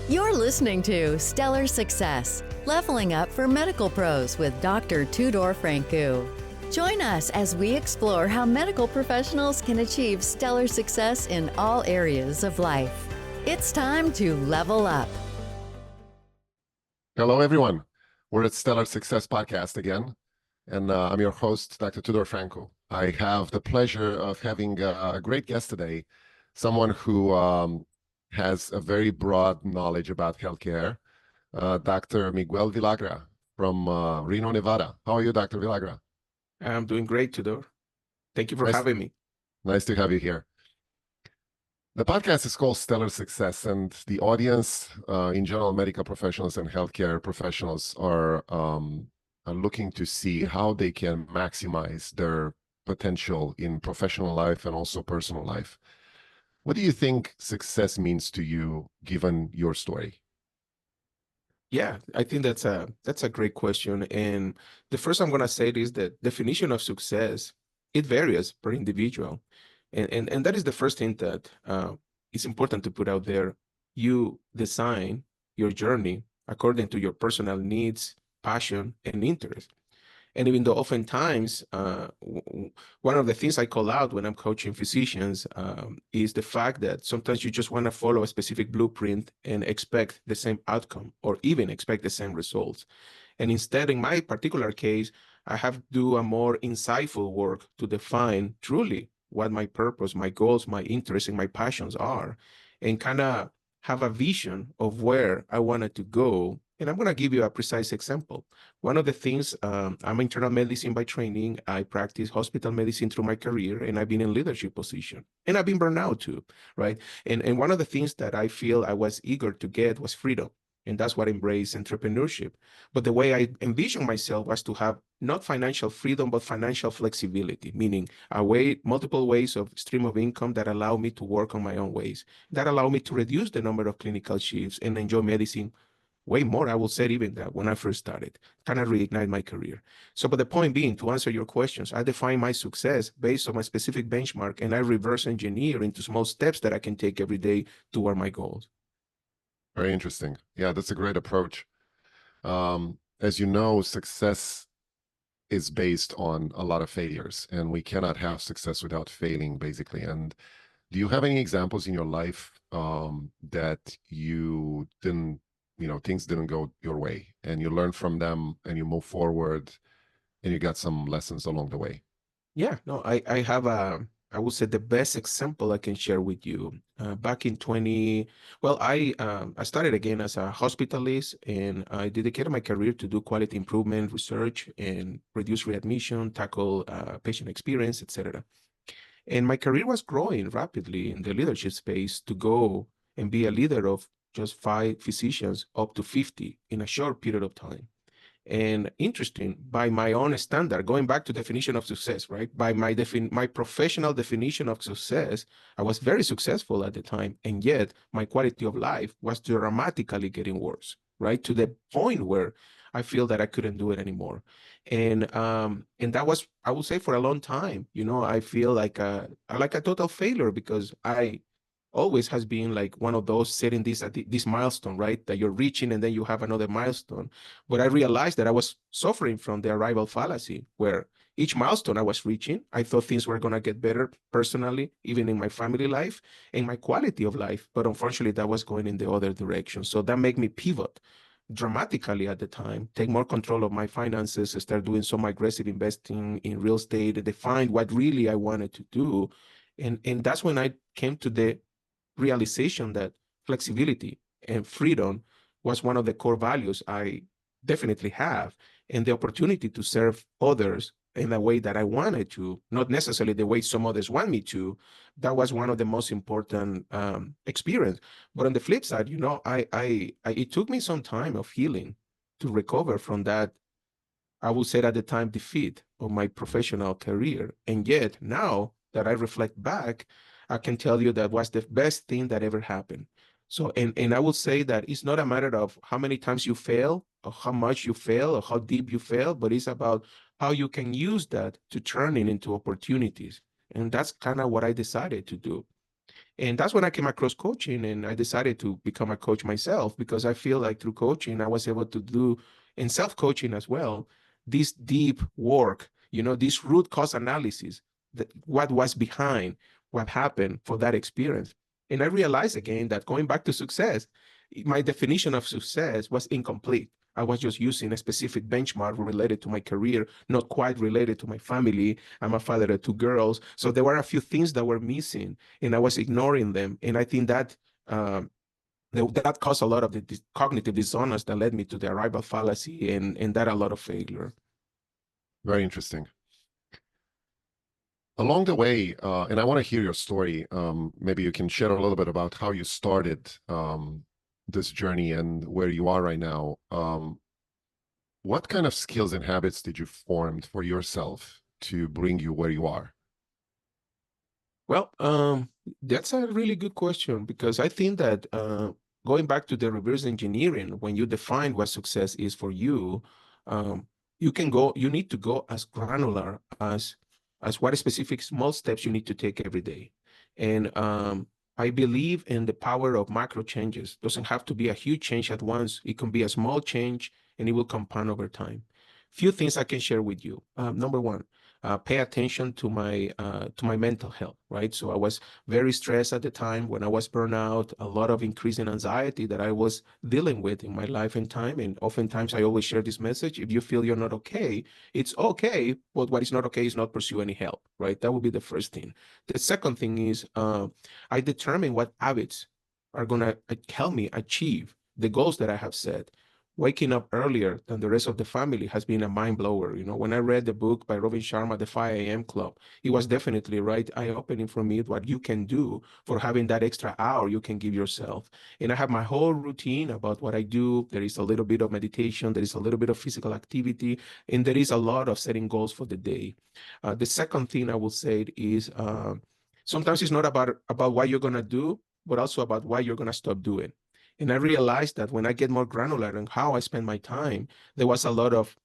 You're listening to Stellar Success, Leveling Up for Medical Pros with Dr. Tudor Francu. Join us as we explore how medical professionals can achieve stellar success in all areas of life. It's time to level up. Hello, everyone. We're at Stellar Success Podcast again, and I'm your host, Dr. Tudor Francu. I have the pleasure of having a great guest today, someone who has a very broad knowledge about healthcare, Dr. Miguel Villagra from Reno, Nevada. How are you, Dr. Villagra? I'm doing great, Tudor. Thank you for having me. Nice to have you here. The podcast is called Stellar Success, and the audience, in general, medical professionals and healthcare professionals are looking to see how they can maximize their potential in professional life and also personal life. What do you think success means to you, given your story? Yeah, I think that's a great question. And the first I'm going to say is that definition of success, it varies per individual. And that is the first thing that is important to put out there. You design your journey according to your personal needs, passion, and interest. And even though oftentimes, one of the things I call out when I'm coaching physicians is the fact that sometimes you just want to follow a specific blueprint and expect the same outcome or even expect the same results. And instead, in my particular case, I have to do a more insightful work to define truly what my purpose, my goals, my interests, and my passions are, and kind of have a vision of where I wanted to go. And I'm going to give you a precise example. One of the things, I'm internal medicine by training. I practice hospital medicine through my career, and I've been in leadership position, and I've been burned out too, right? And one of the things that I feel I was eager to get was freedom. And that's what embraced entrepreneurship. But the way I envisioned myself was to have not financial freedom, but financial flexibility, meaning multiple ways of stream of income that allow me to work on my own ways, that allow me to reduce the number of clinical shifts and enjoy medicine way more, I will say, even that when I first started, kind of reignite my career. So, but the point being, to answer your questions, I define my success based on my specific benchmark, and I reverse engineer into small steps that I can take every day toward my goals. Very interesting. Yeah, that's a great approach. As you know, success is based on a lot of failures, and we cannot have success without failing, basically. And do you have any examples in your life that you didn't, things didn't go your way, and you learn from them and you move forward and you got some lessons along the way? Yeah, no, I have I would say the best example I can share with you. Back in I started again as a hospitalist, and I dedicated my career to do quality improvement research and reduce readmission, tackle patient experience, etc. And my career was growing rapidly in the leadership space to go and be a leader of just 5 physicians up to 50 in a short period of time. And interesting, by my own standard, going back to definition of success, right? By my professional definition of success, I was very successful at the time, and yet my quality of life was dramatically getting worse, right? To the point where I feel that I couldn't do it anymore. And that was, I would say, for a long time, I feel like a total failure, because I always has been like one of those setting this milestone, right? That you're reaching and then you have another milestone. But I realized that I was suffering from the arrival fallacy, where each milestone I was reaching, I thought things were going to get better personally, even in my family life and my quality of life. But unfortunately, that was going in the other direction. So that made me pivot dramatically at the time, take more control of my finances, start doing some aggressive investing in real estate, and define what really I wanted to do. And that's when I came to the realization that flexibility and freedom was one of the core values I definitely have, and the opportunity to serve others in the way that I wanted to, not necessarily the way some others want me to. That was one of the most important experience. But on the flip side, it took me some time of healing to recover from that, I would say at the time, defeat of my professional career. And yet now that I reflect back, I can tell you that was the best thing that ever happened. So, and I would say that it's not a matter of how many times you fail or how much you fail or how deep you fail, but it's about how you can use that to turn it into opportunities. And that's kind of what I decided to do. And that's when I came across coaching, and I decided to become a coach myself, because I feel like through coaching, I was able to do, and self-coaching as well, this deep work, this root cause analysis, that what was behind what happened for that experience. And I realized again that going back to success, my definition of success was incomplete. I was just using a specific benchmark related to my career, not quite related to my family. I'm a father of two girls. So there were a few things that were missing, and I was ignoring them. And I think that that caused a lot of the cognitive dissonance that led me to the arrival fallacy, and that a lot of failure. Very interesting. Along the way, and I want to hear your story. Maybe you can share a little bit about how you started this journey and where you are right now. What kind of skills and habits did you form for yourself to bring you where you are? Well, that's a really good question, because I think that going back to the reverse engineering, when you define what success is for you, you need to go as granular as what specific small steps you need to take every day. And I believe in the power of macro changes. Doesn't have to be a huge change at once. It can be a small change, and it will compound over time. Few things I can share with you. Number one, pay attention to my mental health, right? So I was very stressed at the time when I was burned out, a lot of increasing anxiety that I was dealing with in my life and time. And oftentimes I always share this message: if you feel you're not okay, it's okay, but what is not okay is not pursue any help, right? That would be the first thing. The second thing is I determine what habits are going to help me achieve the goals that I have set. Waking up earlier than the rest of the family has been a mind blower. When I read the book by Robin Sharma, The 5 a.m. Club, it was definitely right eye-opening for me what you can do for having that extra hour you can give yourself. And I have my whole routine about what I do. There is a little bit of meditation, there is a little bit of physical activity, and there is a lot of setting goals for the day. The second thing I will say is sometimes it's not about what you're going to do, but also about why you're going to stop doing. And I realized that when I get more granular on how I spend my time, there was a lot of,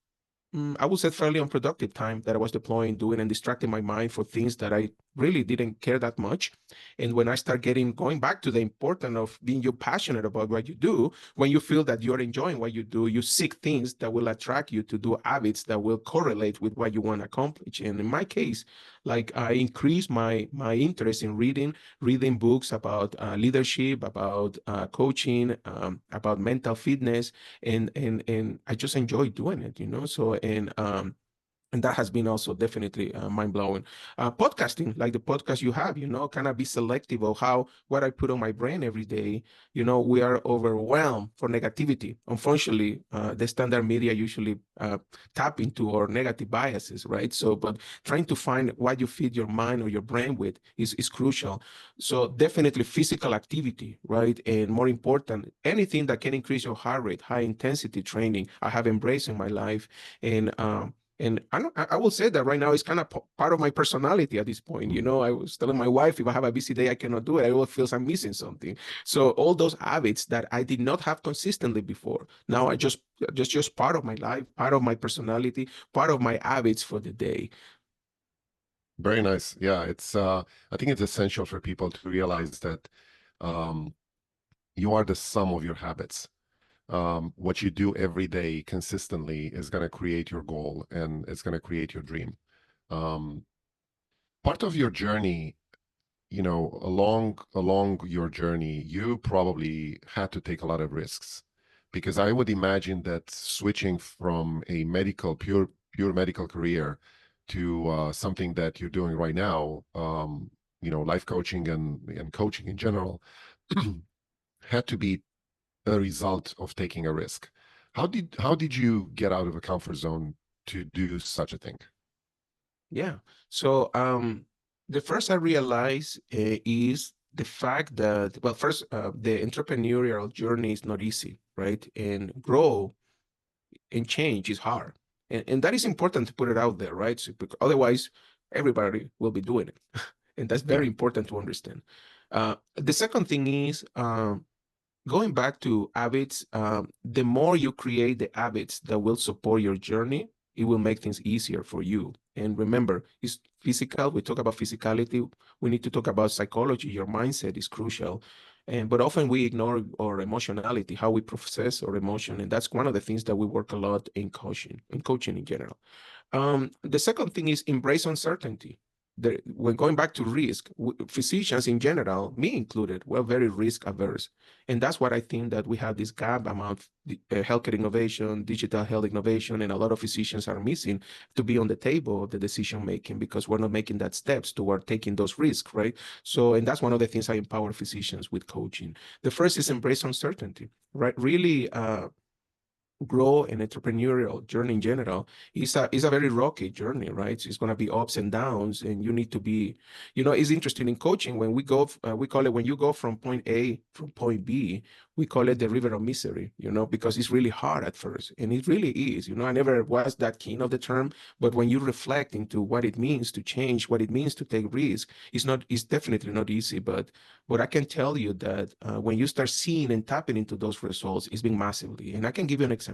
I would say, fairly unproductive time that I was deploying, doing, and distracting my mind for things that I really didn't care that much. And when I start going back to the importance of being you passionate about what you do, when you feel that you're enjoying what you do, you seek things that will attract you to do habits that will correlate with what you want to accomplish. And in my case, like, I increased my interest in reading books about leadership, about coaching, about mental fitness, and I just enjoy doing it, So and that has been also definitely mind-blowing. Podcasting, like the podcast you have, kind of be selective of what I put on my brain every day. We are overwhelmed for negativity. Unfortunately, the standard media usually tap into our negative biases, right? So, but trying to find what you feed your mind or your brain with is crucial. So definitely physical activity, right? And more important, anything that can increase your heart rate, high intensity training, I have embraced in my life. And I will say that right now it's kind of part of my personality at this point. I was telling my wife, if I have a busy day, I cannot do it. I always feel I'm missing something. So all those habits that I did not have consistently before, now I just part of my life, part of my personality, part of my habits for the day. Very nice. Yeah, I think it's essential for people to realize that you are the sum of your habits. What you do every day consistently is going to create your goal, and it's going to create your dream. Part of your journey, along your journey, you probably had to take a lot of risks, because I would imagine that switching from a pure medical career to something that you're doing right now, life coaching and coaching in general, had to be a result of taking a risk. How did you get out of a comfort zone to do such a thing? Yeah. So the first I realized is the fact that, well, first, the entrepreneurial journey is not easy, right? And grow and change is hard. And that is important to put it out there, right? So, because otherwise, everybody will be doing it. And that's very important to understand. The second thing is going back to habits. The more you create the habits that will support your journey, it will make things easier for you. And remember, it's physical. We talk about physicality. We need to talk about psychology. Your mindset is crucial. But often we ignore our emotionality, how we process our emotion. And that's one of the things that we work a lot in coaching in general. The second thing is embrace uncertainty. When going back to risk, physicians in general, me included, we're very risk averse. And that's what I think that we have this gap among healthcare innovation, digital health innovation, and a lot of physicians are missing to be on the table of the decision making because we're not making that steps toward taking those risks, right? So, and that's one of the things I empower physicians with coaching. The first is embrace uncertainty, right? Really, grow an entrepreneurial journey in general is a very rocky journey, right? It's going to be ups and downs, and you need to be, it's interesting in coaching when we go, we call it when you go from point A from point B, we call it the river of misery, because it's really hard at first, and it really is. I never was that keen of the term, but when you reflect into what it means to change, what it means to take risk, it's definitely not easy, but I can tell you that when you start seeing and tapping into those results, it's been massively. And I can give you an example.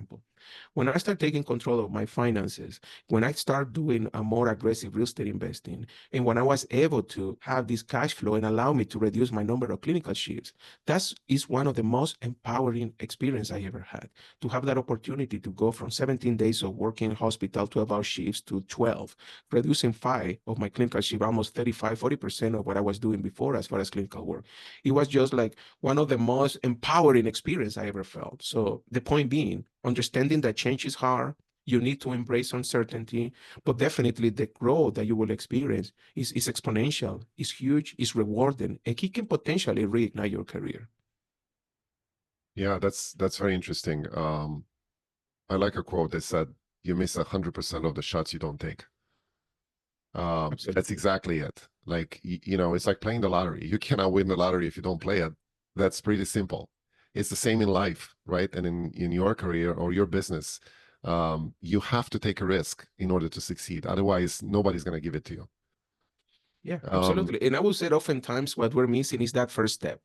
When I start taking control of my finances, when I start doing a more aggressive real estate investing, and when I was able to have this cash flow and allow me to reduce my number of clinical shifts, that is one of the most empowering experience I ever had. To have that opportunity to go from 17 days of working hospital 12-hour shifts to 12, reducing 5 of my clinical shift, almost 40% of what I was doing before as far as clinical work. It was just like one of the most empowering experience I ever felt. So the point being, understanding that change is hard, you need to embrace uncertainty, but definitely the growth that you will experience is exponential, is huge, is rewarding, and it can potentially reignite your career. Yeah, that's very interesting. I like a quote that said, "You miss 100% of the shots you don't take." That's exactly it. Like, it's like playing the lottery. You cannot win the lottery if you don't play it. That's pretty simple. It's the same in life, right? And in your career or your business, you have to take a risk in order to succeed. Otherwise, nobody's going to give it to you. Yeah, absolutely. And I would say oftentimes what we're missing is that first step.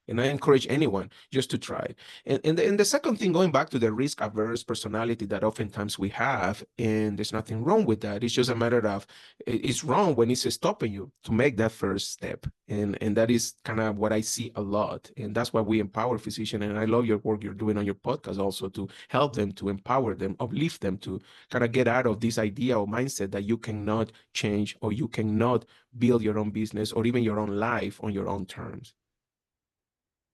And I encourage anyone just to try. And the second thing, going back to the risk averse personality that oftentimes we have, and there's nothing wrong with that. It's just a matter of it's wrong when it's stopping you to make that first step. And that is kind of what I see a lot. And that's why we empower physicians. And I love your work you're doing on your podcast also to help them, to empower them, uplift them to kind of get out of this idea or mindset that you cannot change or you cannot build your own business or even your own life on your own terms.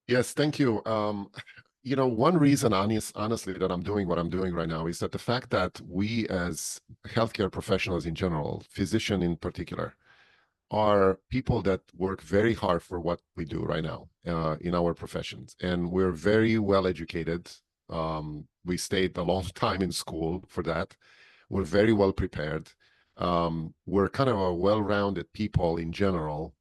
Yes, thank you. One reason, honestly, that I'm doing what I'm doing right now is that the fact that we as healthcare professionals in general, physician in particular, are people that work very hard for what we do right now in our professions. And we're very well educated. We stayed a long time in school for that. We're very well prepared. We're kind of a well-rounded people in general,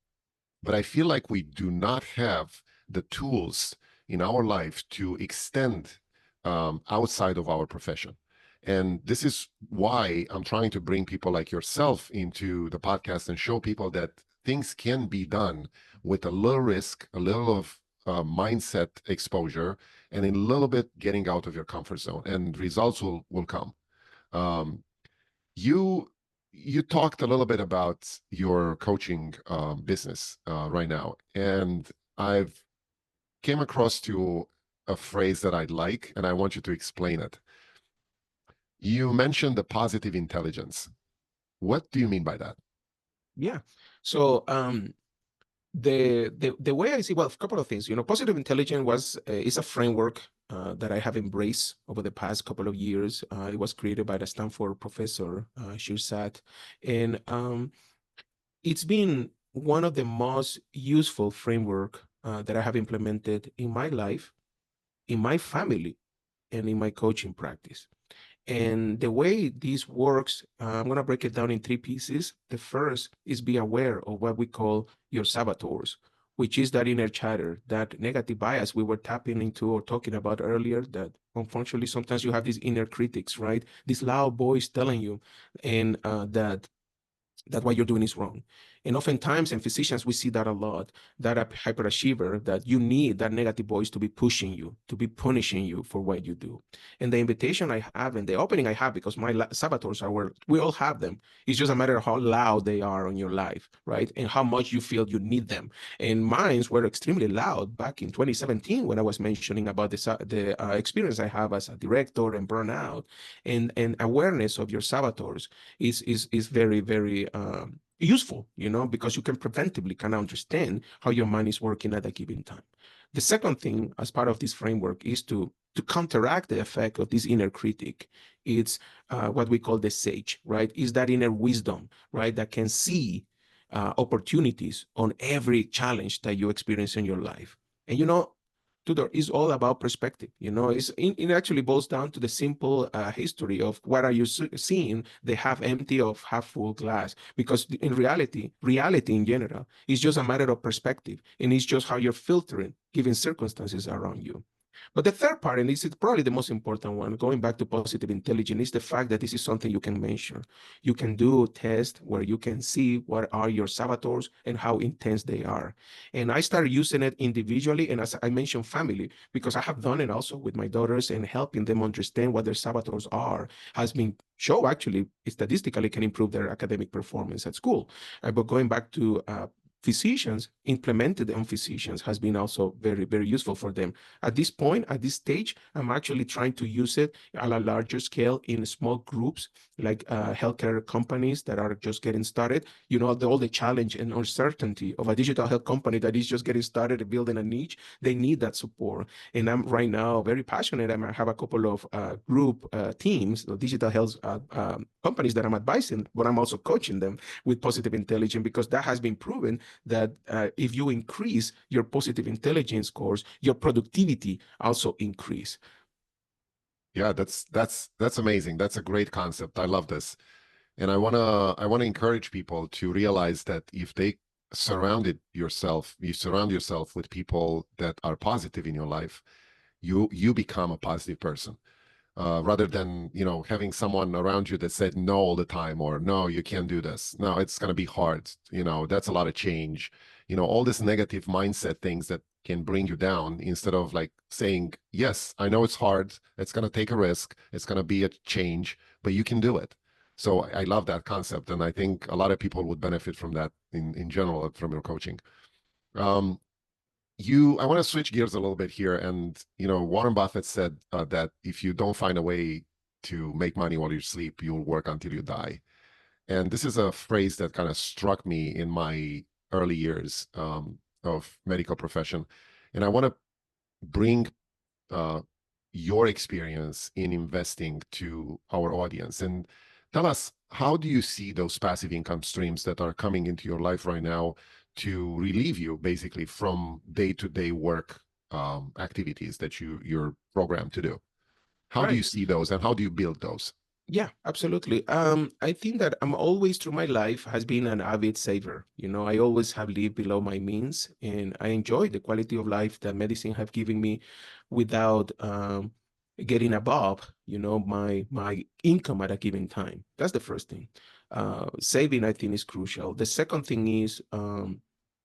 but I feel like we do not have the tools in our life to extend outside of our profession. And this is why I'm trying to bring people like yourself into the podcast and show people that things can be done with a little risk, a little of mindset exposure, and a little bit getting out of your comfort zone, and results will come. You talked a little bit about your coaching business right now, and I've came across to a phrase that I'd like, and I want you to explain it. You mentioned the positive intelligence. What do you mean by that? Yeah. So the way I see, well, a couple of things. Positive intelligence is a framework that I have embraced over the past couple of years. It was created by the Stanford professor Shirsat, and it's been one of the most useful framework that I have implemented in my life, in my family, and in my coaching practice. And the way this works, I'm going to break it down in 3 pieces. The first is be aware of what we call your saboteurs, which is that inner chatter, that negative bias we were tapping into or talking about earlier, that unfortunately sometimes you have these inner critics, right? This loud voice telling you and that what you're doing is wrong. And oftentimes in physicians, we see that a lot, that a hyperachiever, that you need that negative voice to be pushing you, to be punishing you for what you do. And the invitation I have and the opening I have, because my saboteurs are where we all have them. It's just a matter of how loud they are on your life, right? And how much you feel you need them. And mine were extremely loud back in 2017 when I was mentioning about the experience I have as a director and burnout, and awareness of your saboteurs is very, very useful, because you can preventively kind of understand how your mind is working at a given time. The second thing as part of this framework is to counteract the effect of this inner critic. It's what we call the sage, right? Is that inner wisdom, right? That can see opportunities on every challenge that you experience in your life. And Tudor, is all about perspective. It actually boils down to the simple history of what are you seeing, the half empty or half full glass. Because in reality in general is just a matter of perspective, and it's just how you're filtering given circumstances around you. But the third part, and this is probably the most important one, going back to positive intelligence, is the fact that this is something you can measure. You can do tests where you can see what are your saboteurs and how intense they are. And I started using it individually, and as I mentioned, family, because I have done it also with my daughters, and helping them understand what their saboteurs are has been shown actually statistically can improve their academic performance at school. But going back to physicians, implemented on physicians has been also very, very useful for them. At this point, at this stage, I'm actually trying to use it on a larger scale in small groups, like healthcare companies that are just getting started. All the challenge and uncertainty of a digital health company that is just getting started and building a niche, they need that support. And I'm right now very passionate. I have a couple of group teams, digital health companies that I'm advising, but I'm also coaching them with positive intelligence, because that has been proven that if you increase your positive intelligence scores, your productivity also increase. Yeah, that's amazing. That's a great concept. I love this. And I wanna encourage people to realize that if you surround yourself with people that are positive in your life, you become a positive person. Rather than having someone around you that said no all the time, or no, you can't do this. No, it's going to be hard. That's a lot of change. All this negative mindset things that can bring you down, instead of like saying, yes, I know it's hard. It's going to take a risk. It's going to be a change, but you can do it. So I love that concept. And I think a lot of people would benefit from that in general from your coaching. Um, I want to switch gears a little bit here. And, Warren Buffett said that if you don't find a way to make money while you sleep, you'll work until you die. And this is a phrase that kind of struck me in my early years of medical profession. And I want to bring your experience in investing to our audience. And tell us, how do you see those passive income streams that are coming into your life right now to relieve you basically from day-to-day work activities that you're programmed to do? How do you see those, and how do you build those? Yeah, absolutely. I think that I'm always through my life has been an avid saver. I always have lived below my means, and I enjoy the quality of life that medicine have given me without getting above, my income at a given time. That's the first thing. Saving, I think, is crucial. The second thing is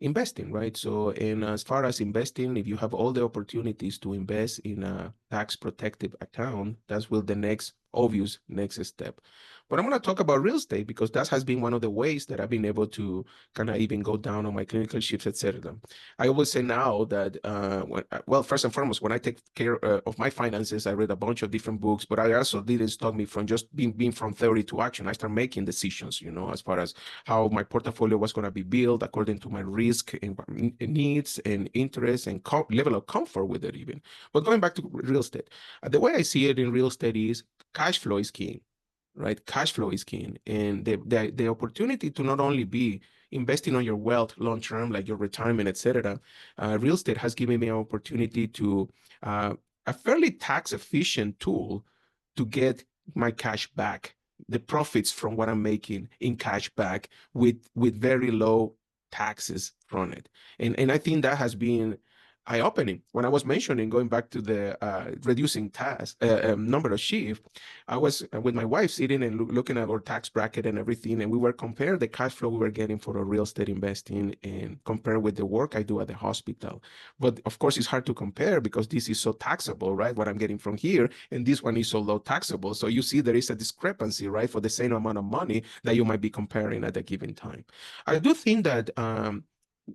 investing, right? So, and as far as investing, if you have all the opportunities to invest in a tax protected account, that's will the next obvious next step. But I'm going to talk about real estate, because that has been one of the ways that I've been able to kind of even go down on my clinical shifts, etc. I always say now that, first and foremost, when I take care of my finances, I read a bunch of different books, but I also didn't stop me from just being from theory to action. I started making decisions, as far as how my portfolio was going to be built according to my risk and needs and interests and level of comfort with it even. But going back to real estate, the way I see it in real estate is cash flow is king, right? Cash flow is king. And the opportunity to not only be investing on your wealth long term, like your retirement, etc. Real estate has given me an opportunity to a fairly tax efficient tool to get my cash back, the profits from what I'm making in cash back with very low taxes from it. And I think that has been eye-opening. When I was mentioning going back to the reducing number of shift, I was with my wife sitting and looking at our tax bracket and everything, and we were comparing the cash flow we were getting for a real estate investing and compare with the work I do at the hospital. But of course, it's hard to compare because this is so taxable, right? What I'm getting from here, and this one is so low taxable. So you see there is a discrepancy, right, for the same amount of money that you might be comparing at a given time. I do think that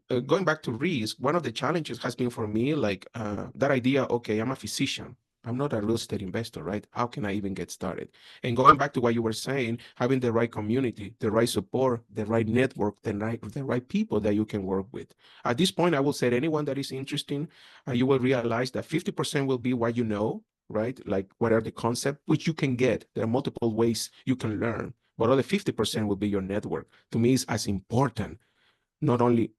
going back to risk, one of the challenges has been for me, like that idea, okay, I'm a physician. I'm not a real estate investor, right? How can I even get started? And going back to what you were saying, having the right community, the right support, the right network, the right people that you can work with. At this point, I will say anyone that is interested, you will realize that 50% will be what you know, right? Like what are the concepts, which you can get. There are multiple ways you can learn, but other 50% will be your network. To me, it's as important, not only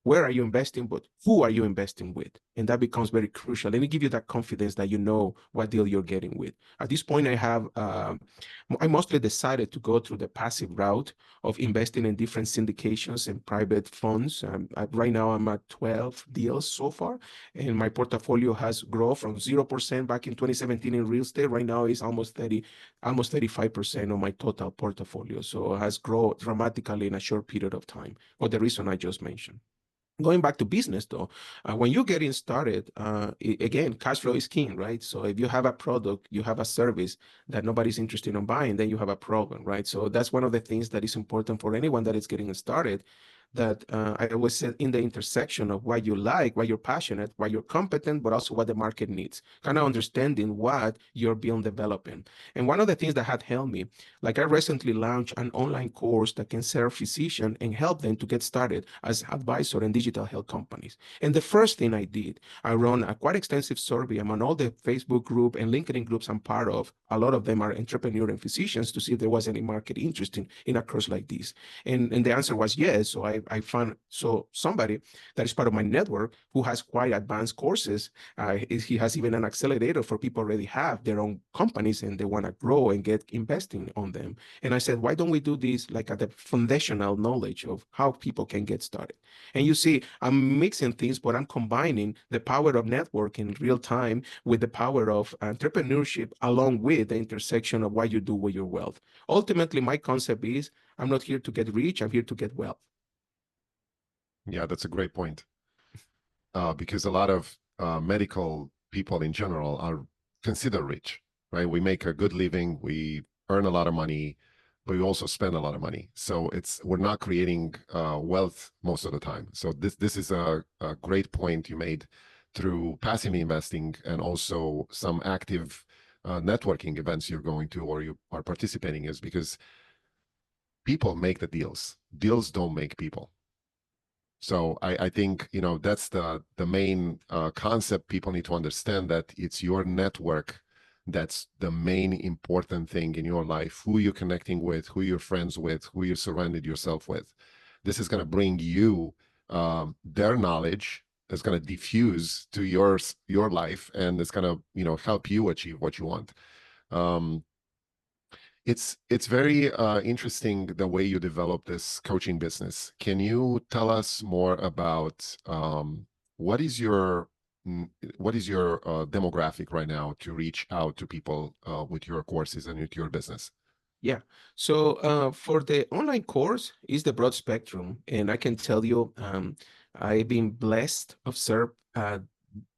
where are you investing, but who are you investing with? And that becomes very crucial. Let me give you that confidence that you know what deal you're getting with. At this point, I mostly decided to go through the passive route of investing in different syndications and private funds. Right now, I'm at 12 deals so far, and my portfolio has grown from 0% back in 2017 in real estate. Right now, it's almost 35% of my total portfolio. So it has grown dramatically in a short period of time for the reason I just mentioned. Going back to business though, when you're getting started, again, cash flow is king, right? So if you have a product, you have a service that nobody's interested in buying, then you have a problem, right? So that's one of the things that is important for anyone that is getting started, that I always said in the intersection of what you like, what you're passionate, what you're competent, but also what the market needs, kind of understanding what you're being developing. And one of the things that had helped me, like I recently launched an online course that can serve physicians and help them to get started as advisor in digital health companies. And the first thing I did, I run a quite extensive survey among all the Facebook group and LinkedIn groups I'm part of. A lot of them are entrepreneurs and physicians, to see if there was any market interest in a course like this. And the answer was yes. So I found somebody that is part of my network who has quite advanced courses. He has even an accelerator for people already have their own companies and they want to grow and get investing on them. And I said, why don't we do this like at the foundational knowledge of how people can get started? And you see, I'm mixing things, but I'm combining the power of networking real time with the power of entrepreneurship, along with the intersection of what you do with your wealth. Ultimately, my concept is I'm not here to get rich, I'm here to get wealth. Yeah, that's a great point. Because a lot of medical people in general are considered rich, right? We make a good living, we earn a lot of money, but we also spend a lot of money. So we're not creating wealth most of the time. So this is a great point you made through passive investing and also some active networking events you're going to or you are participating, is because people make the deals. Deals don't make people. So I think, that's the main concept people need to understand, that it's your network that's the main important thing in your life, who you're connecting with, who you're friends with, who you surrounded yourself with. This is going to bring you their knowledge. It's going to diffuse to your life, and it's going to, help you achieve what you want. It's very interesting the way you develop this coaching business. Can you tell us more about what is your demographic right now to reach out to people with your courses and with your business? Yeah. So for the online course is the broad spectrum, and I can tell you, I've been blessed of serve a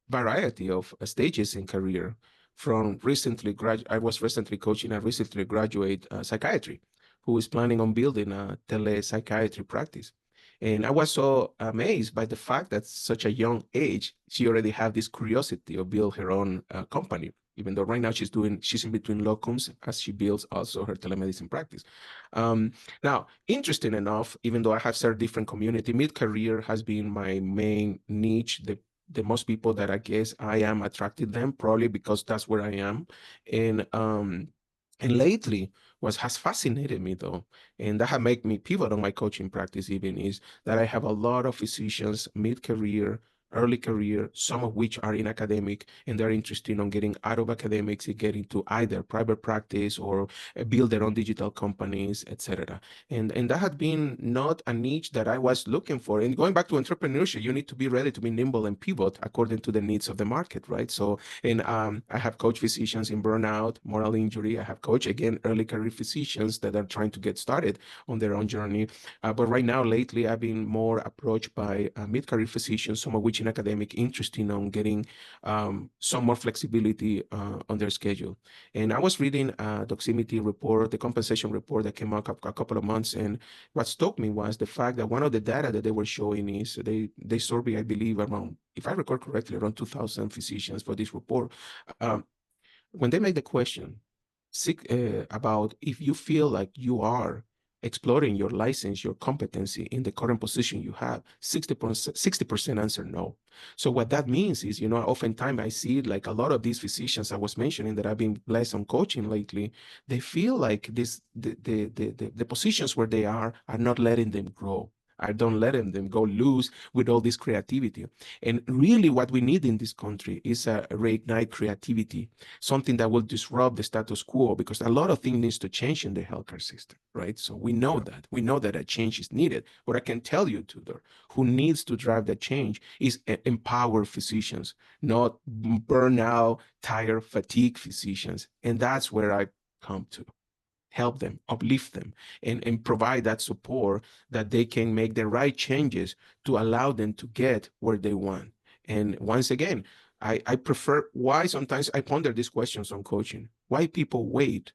variety of stages in career. From I was recently coaching a recently graduate psychiatry who is planning on building a telepsychiatry practice. And I was so amazed by the fact that such a young age, she already had this curiosity of build her own company, even though right now she's in between locums as she builds also her telemedicine practice. Now, interesting enough, even though I have served different community, mid-career has been my main niche, the most people that I guess I am attracted them, probably because that's where I am. And lately, what has fascinated me though, and that has made me pivot on my coaching practice even, is that I have a lot of physicians mid-career early career, some of which are in academic, and they're interested in getting out of academics and get into either private practice or build their own digital companies, etc. And that had been not a niche that I was looking for. And going back to entrepreneurship, you need to be ready to be nimble and pivot according to the needs of the market, right? So, and I have coached physicians in burnout, moral injury. I have coached, again, early career physicians that are trying to get started on their own journey. But right now, lately, I've been more approached by mid-career physicians, some of which in academic, interested in getting some more flexibility on their schedule. And I was reading a Doximity report, the compensation report that came out a couple of months. And what struck me was the fact that one of the data that they were showing is they survey, I believe, around, if I recall correctly, around 2,000 physicians for this report. When they made the question about if you feel like you are exploring your license, your competency in the current position you have, 60% answer no. So what that means is, oftentimes I see like a lot of these physicians I was mentioning that I've been blessed on coaching lately, they feel like the positions where they are not letting them grow. I don't let them go loose with all this creativity. And really what we need in this country is a reignite creativity, something that will disrupt the status quo, because a lot of things needs to change in the healthcare system, right? So we know that. We know that a change is needed. But I can tell you, Tudor, who needs to drive that change is empowered physicians, not burnout, tired, fatigue physicians. And that's where I come to. Help them, uplift them, and provide that support that they can make the right changes to allow them to get where they want. And once again, I prefer, why sometimes I ponder these questions on coaching, why people wait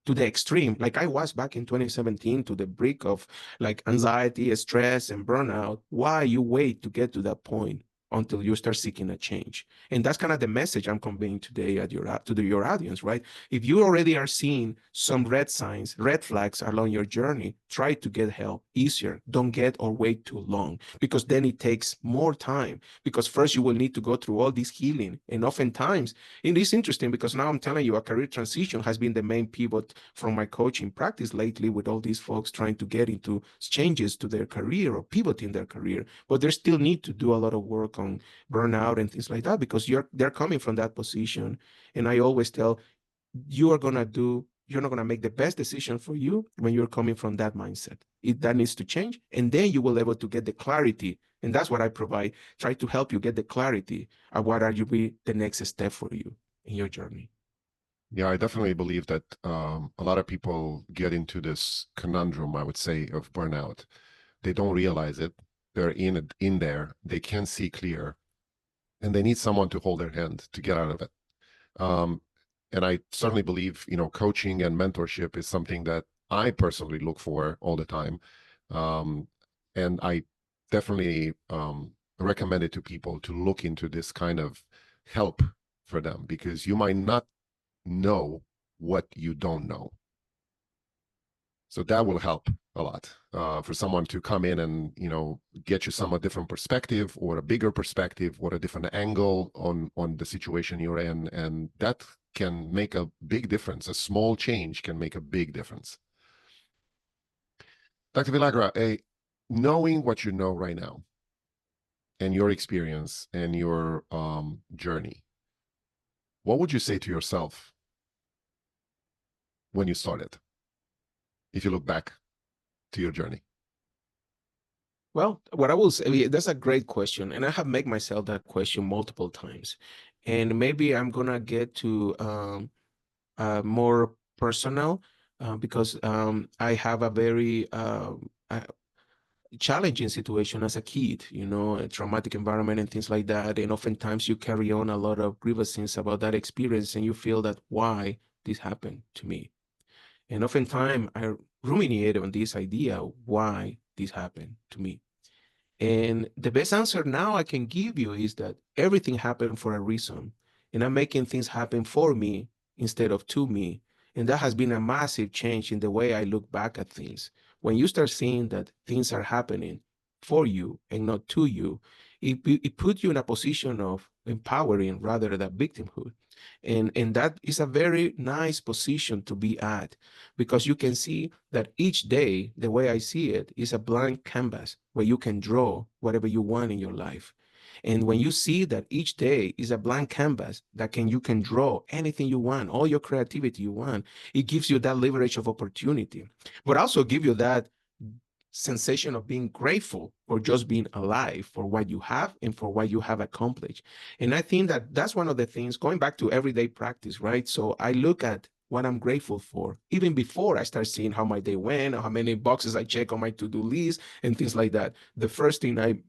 to the extreme, like I was back in 2017, to the brink of like anxiety, stress, and burnout. Why you wait to get to that point until you start seeking a change? And that's kind of the message I'm conveying today at your audience, right? If you already are seeing some red signs, red flags along your journey, try to get help easier. Don't get or wait too long, because then it takes more time, because first you will need to go through all this healing. And oftentimes, it is interesting because now I'm telling you, a career transition has been the main pivot from my coaching practice lately, with all these folks trying to get into changes to their career or pivoting their career, but they still need to do a lot of work on burnout and things like that, because they're coming from that position. And I always tell, you're not going to make the best decision for you when you're coming from that mindset. That needs to change, and then you will be able to get the clarity. And that's what I provide. Try to help you get the clarity of what are you be the next step for you in your journey. Yeah, I definitely believe that a lot of people get into this conundrum, I would say, of burnout. They don't realize it. They're in there. They can't see clear, and they need someone to hold their hand to get out of it. And I certainly believe, coaching and mentorship is something that I personally look for all the time. And I definitely recommend it to people to look into this kind of help for them, because you might not know what you don't know. So that will help a lot for someone to come in and, get you somewhat different perspective, or a bigger perspective, or a different angle on the situation you're in. And that can make a big difference. A small change can make a big difference. Dr. Villagra, knowing what you know right now, and your experience and your journey, what would you say to yourself when you started, if you look back to your journey? Well, what I will say, that's a great question. And I have made myself that question multiple times. And maybe I'm going to get to more personal because I have a very challenging situation as a kid, a traumatic environment and things like that. And oftentimes you carry on a lot of grievances about that experience, and you feel that why this happened to me. And oftentimes I ruminate on this idea, why this happened to me. And the best answer now I can give you is that everything happened for a reason. And I'm making things happen for me instead of to me. And that has been a massive change in the way I look back at things. When you start seeing that things are happening for you and not to you, it puts you in a position of empowering rather than victimhood. And that is a very nice position to be at, because you can see that each day, the way I see it, is a blank canvas where you can draw whatever you want in your life. And when you see that each day is a blank canvas that you can draw anything you want, all your creativity you want, it gives you that leverage of opportunity, but also give you that sensation of being grateful for just being alive, for what you have and for what you have accomplished. And I think that that's one of the things, going back to everyday practice, right? So I look at what I'm grateful for, even before I start seeing how my day went, or how many boxes I check on my to-do list and things like that. The first thing I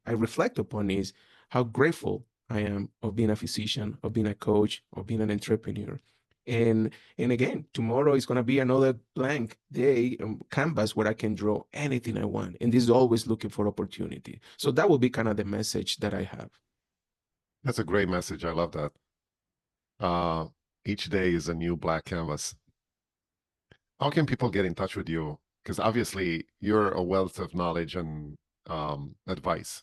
reflect upon is how grateful I am of being a physician, of being a coach, of being an entrepreneur. And again, tomorrow is going to be another blank day canvas where I can draw anything I want. And this is always looking for opportunity. So that will be kind of the message that I have. That's a great message. I love that. Each day is a new black canvas. How can people get in touch with you? Because obviously you're a wealth of knowledge and advice.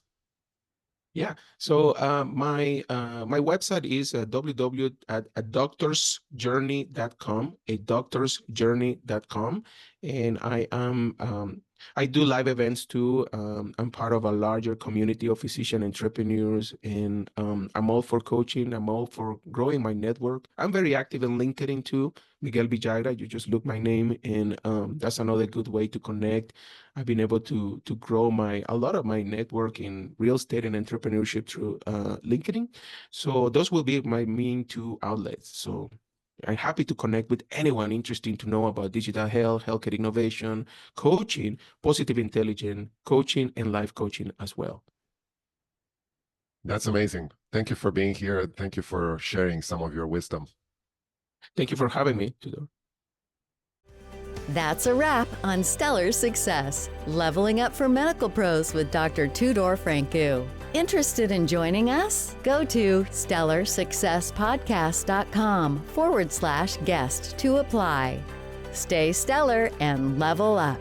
Yeah. So my website is doctorsjourney.com, doctorsjourney.com, and I do live events too. I'm part of a larger community of physician entrepreneurs, and I'm all for coaching. I'm all for growing my network. I'm very active in LinkedIn too. Miguel Villagra, you just look my name, and that's another good way to connect. I've been able to grow a lot of my network in real estate and entrepreneurship through LinkedIn. So those will be my main two outlets. So I'm happy to connect with anyone interested to know about digital health, healthcare innovation, coaching, positive intelligence, coaching, and life coaching as well. That's amazing. Thank you for being here. Thank you for sharing some of your wisdom. Thank you for having me, Tudor. That's a wrap on Stellar Success, Leveling Up for Medical Pros with Dr. Tudor Francu. Interested in joining us? Go to stellarsuccesspodcast.com/guest to apply. Stay stellar and level up.